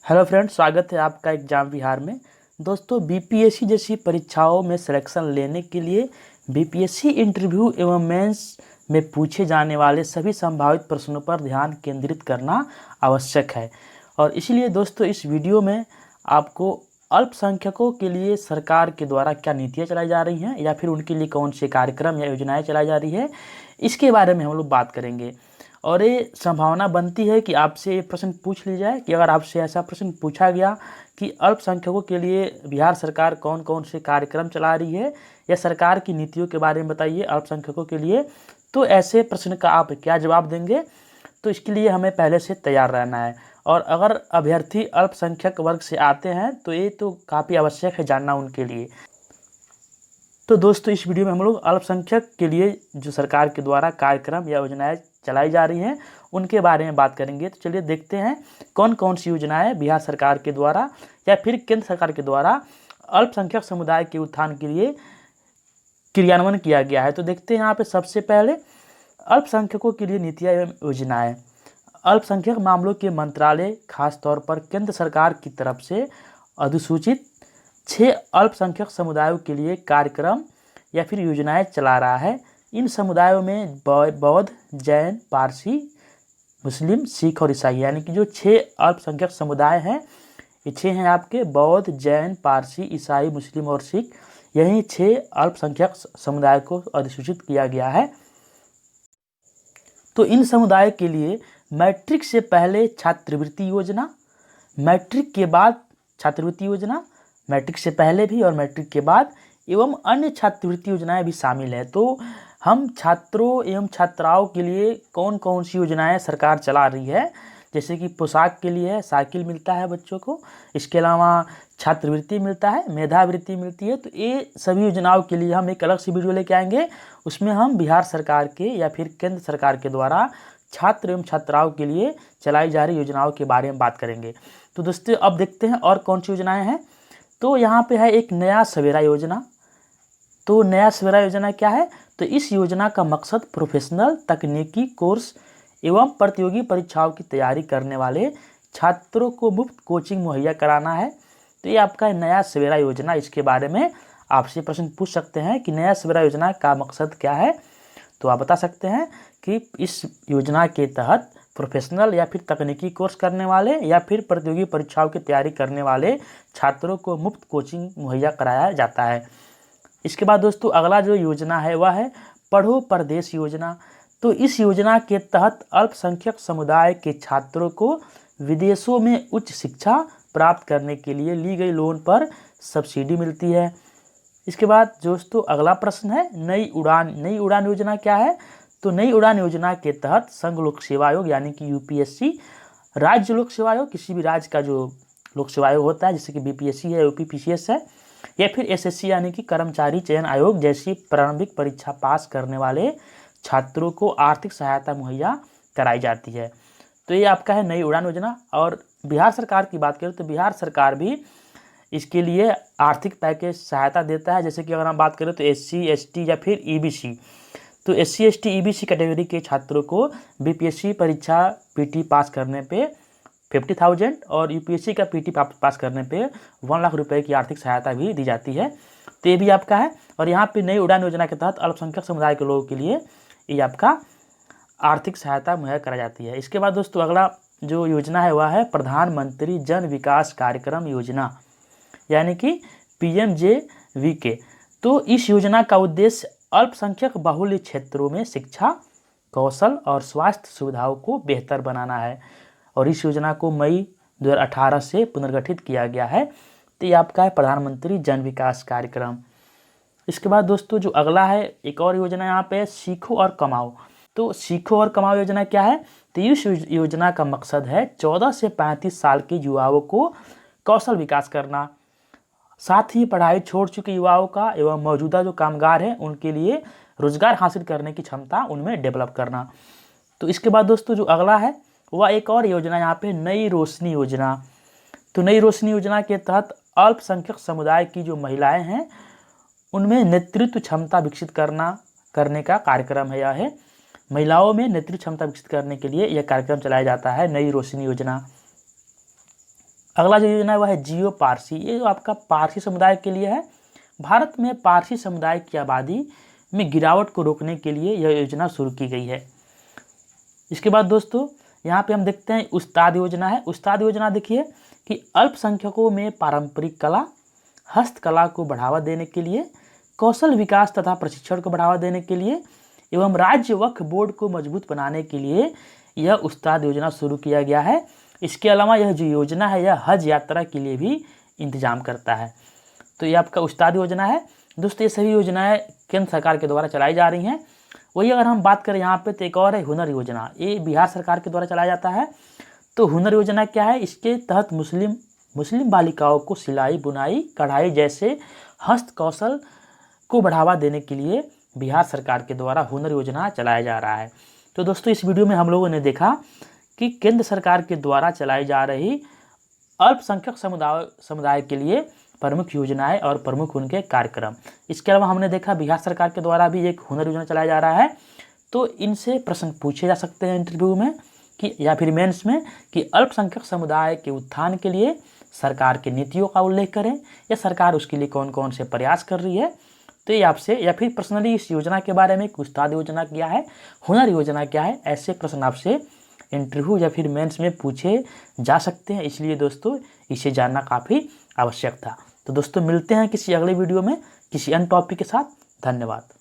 Hello friends, स्वागत है आपका एग्जाम बिहार में। दोस्तों, बीपीएससी जैसी परीक्षाओं में सिलेक्शन लेने के लिए बीपीएससी इंटरव्यू एवं मेंस में पूछे जाने वाले सभी संभावित प्रश्नों पर ध्यान केंद्रित करना आवश्यक है। और इसलिए दोस्तों, इस वीडियो में आपको अल्पसंख्यकों के लिए सरकार के द्वारा क्या नीतियाँ चलाई जा रही हैं या फिर उनके लिए कौन से कार्यक्रम या योजनाएँ चलाई जा रही है, इसके बारे में हम लोग बात करेंगे। और ये संभावना बनती है कि आपसे ये प्रश्न पूछ ली जाए कि अगर आपसे ऐसा प्रश्न पूछा गया कि अल्पसंख्यकों के लिए बिहार सरकार कौन कौन से कार्यक्रम चला रही है या सरकार की नीतियों के बारे में बताइए अल्पसंख्यकों के लिए, तो ऐसे प्रश्न का आप क्या जवाब देंगे। तो इसके लिए हमें पहले से तैयार रहना है। और अगर अभ्यर्थी अल्पसंख्यक वर्ग से आते हैं तो ये तो काफ़ी आवश्यक है जानना उनके लिए। तो दोस्तों, इस वीडियो में हम लोग अल्पसंख्यक के लिए जो सरकार के द्वारा कार्यक्रम या योजनाएं चलाई जा रही हैं उनके बारे में बात करेंगे। तो चलिए देखते हैं कौन कौन सी योजनाएं बिहार सरकार के द्वारा या फिर केंद्र सरकार के द्वारा अल्पसंख्यक समुदाय के उत्थान के लिए क्रियान्वयन किया गया है। तो देखते हैं यहाँ पे सबसे पहले अल्पसंख्यकों के लिए नीतियाँ एवं योजनाएँ। अल्पसंख्यक मामलों के मंत्रालय खासतौर पर केंद्र सरकार की तरफ से अधिसूचित 6 अल्पसंख्यक समुदायों के लिए कार्यक्रम या फिर योजनाएं चला रहा है। इन समुदायों में बौद्ध, जैन, पारसी, मुस्लिम, सिख और ईसाई, यानी कि जो 6 अल्पसंख्यक समुदाय हैं, ये 6 हैं आपके बौद्ध, जैन, पारसी, ईसाई, मुस्लिम और सिख। यही 6 अल्पसंख्यक समुदाय को अधिसूचित किया गया है। तो इन समुदाय के लिए मैट्रिक से पहले छात्रवृत्ति योजना, मैट्रिक के बाद छात्रवृत्ति योजना, मैट्रिक से पहले भी और मैट्रिक के बाद एवं अन्य छात्रवृत्ति योजनाएं भी शामिल है। तो हम छात्रों एवं छात्राओं के लिए कौन कौन सी योजनाएं सरकार चला रही है, जैसे कि पोशाक के लिए साइकिल मिलता है बच्चों को, इसके अलावा छात्रवृत्ति मिलता है, मेधावृत्ति मिलती है। तो ये सभी योजनाओं के लिए हम एक अलग से वीडियो लेके आएंगे। उसमें हम बिहार सरकार के या फिर केंद्र सरकार के द्वारा छात्र एवं छात्राओं के लिए चलाई जा रही योजनाओं के बारे में बात करेंगे। तो दोस्तों, अब देखते हैं और कौन सी योजनाएँ हैं। तो यहाँ पे है एक नया सवेरा योजना। तो नया सवेरा योजना क्या है? तो इस योजना का मकसद प्रोफेशनल, तकनीकी कोर्स एवं प्रतियोगी परीक्षाओं की तैयारी करने वाले छात्रों को मुफ्त कोचिंग मुहैया कराना है। तो ये आपका नया सवेरा योजना, इसके बारे में आपसे प्रश्न पूछ सकते हैं कि नया सवेरा योजना का मकसद क्या है। तो आप बता सकते हैं कि इस योजना के तहत प्रोफेशनल या फिर तकनीकी कोर्स करने वाले या फिर प्रतियोगी परीक्षाओं की तैयारी करने वाले छात्रों को मुफ्त कोचिंग मुहैया कराया जाता है। इसके बाद दोस्तों, अगला जो योजना है वह है पढ़ो परदेश योजना। तो इस योजना के तहत अल्पसंख्यक समुदाय के छात्रों को विदेशों में उच्च शिक्षा प्राप्त करने के लिए ली गई लोन पर सब्सिडी मिलती है। इसके बाद दोस्तों, अगला प्रश्न है नई उड़ान। नई उड़ान योजना क्या है? तो नई उड़ान योजना के तहत संघ लोक सेवा आयोग यानी कि यूपीएससी, राज्य लोक सेवा आयोग, किसी भी राज्य का जो लोक सेवा आयोग होता है जैसे कि बीपीएससी है, यूपीपीसीएस है, या फिर एसएससी यानी कि कर्मचारी चयन आयोग जैसी प्रारंभिक परीक्षा पास करने वाले छात्रों को आर्थिक सहायता मुहैया कराई जाती है। तो ये आपका है नई उड़ान योजना। और बिहार सरकार की बात करें तो बिहार सरकार भी इसके लिए आर्थिक पैकेज सहायता देता है। जैसे कि अगर हम बात करें तो एससी, एसटी या फिर ईबीसी, तो एससी, एसटी, ईबीसी कैटेगरी के छात्रों को बीपीएससी परीक्षा पीटी पास करने पे 50,000 और यूपीएससी का पीटी पास करने पे 1 लाख रुपए की आर्थिक सहायता भी दी जाती है। तो ये भी आपका है। और यहाँ पे नई उड़ान योजना के तहत अल्पसंख्यक समुदाय के लोगों के लिए ये आपका आर्थिक सहायता मुहैया कराई जाती है। इसके बाद दोस्तों, अगला जो योजना है वह है प्रधानमंत्री जन विकास कार्यक्रम योजना यानी कि पीएमजेवीके। तो इस योजना का उद्देश्य अल्पसंख्यक बहुल्य क्षेत्रों में शिक्षा, कौशल और स्वास्थ्य सुविधाओं को बेहतर बनाना है। और इस योजना को मई 2018 से पुनर्गठित किया गया है। तो ये आपका है प्रधानमंत्री जन विकास कार्यक्रम। इसके बाद दोस्तों, जो अगला है एक और योजना यहाँ पे सीखो और कमाओ। तो सीखो और कमाओ योजना क्या है? तो इस योजना का मकसद है 14 से 35 साल के युवाओं को कौशल विकास करना, साथ ही पढ़ाई छोड़ चुके युवाओं का एवं मौजूदा जो कामगार हैं उनके लिए रोजगार हासिल करने की क्षमता उनमें डेवलप करना। तो इसके बाद दोस्तों, जो अगला है वह एक और योजना यहाँ पे नई रोशनी योजना। तो नई रोशनी योजना के तहत अल्पसंख्यक समुदाय की जो महिलाएं हैं उनमें नेतृत्व क्षमता विकसित करने का कार्यक्रम है। यह है महिलाओं में नेतृत्व क्षमता विकसित करने के लिए यह कार्यक्रम चलाया जाता है, नई रोशनी योजना। अगला जो योजना है वह है जियो पारसी। ये जो आपका पारसी समुदाय के लिए है। भारत में पारसी समुदाय की आबादी में गिरावट को रोकने के लिए यह योजना शुरू की गई है। इसके बाद दोस्तों यहाँ पे हम देखते हैं उस्ताद योजना है। उस्ताद योजना देखिए कि अल्पसंख्यकों में पारंपरिक कला, हस्तकला को बढ़ावा देने के लिए, कौशल विकास तथा प्रशिक्षण को बढ़ावा देने के लिए एवं राज्य वक्फ बोर्ड को मजबूत बनाने के लिए यह उस्ताद योजना शुरू किया गया है। इसके अलावा यह जो योजना है यह हज यात्रा के लिए भी इंतजाम करता है। तो ये आपका उस्ताद योजना है। दोस्तों ये सभी योजनाएं केंद्र सरकार के द्वारा चलाई जा रही हैं। वही अगर हम बात करें यहाँ पे तो एक और है हुनर योजना। ये बिहार सरकार के द्वारा चलाया जाता है। तो हुनर योजना क्या है? इसके तहत मुस्लिम बालिकाओं को सिलाई, बुनाई, कढ़ाई जैसे हस्त कौशल को बढ़ावा देने के लिए बिहार सरकार के द्वारा हुनर योजना चलाया जा रहा है। तो दोस्तों इस वीडियो में हम लोगों ने देखा कि केंद्र सरकार के द्वारा चलाई जा रही अल्पसंख्यक समुदाय के लिए प्रमुख योजनाएं और प्रमुख उनके कार्यक्रम। इसके अलावा हमने देखा बिहार सरकार के द्वारा भी एक हुनर योजना चलाया जा रहा है। तो इनसे प्रश्न पूछे जा सकते हैं इंटरव्यू में कि या फिर मेंस में कि अल्पसंख्यक समुदाय के उत्थान के लिए सरकार की नीतियों का उल्लेख करें या सरकार उसके लिए कौन कौन से प्रयास कर रही है। तो ये आपसे या फिर पर्सनली इस योजना के बारे में उस्ताद योजना क्या है, हुनर योजना क्या है, ऐसे प्रश्न आपसे इंटरव्यू या फिर मेंस में पूछे जा सकते हैं। इसलिए दोस्तों इसे जानना काफ़ी आवश्यक था। तो दोस्तों मिलते हैं किसी अगले वीडियो में किसी अन्य टॉपिक के साथ। धन्यवाद।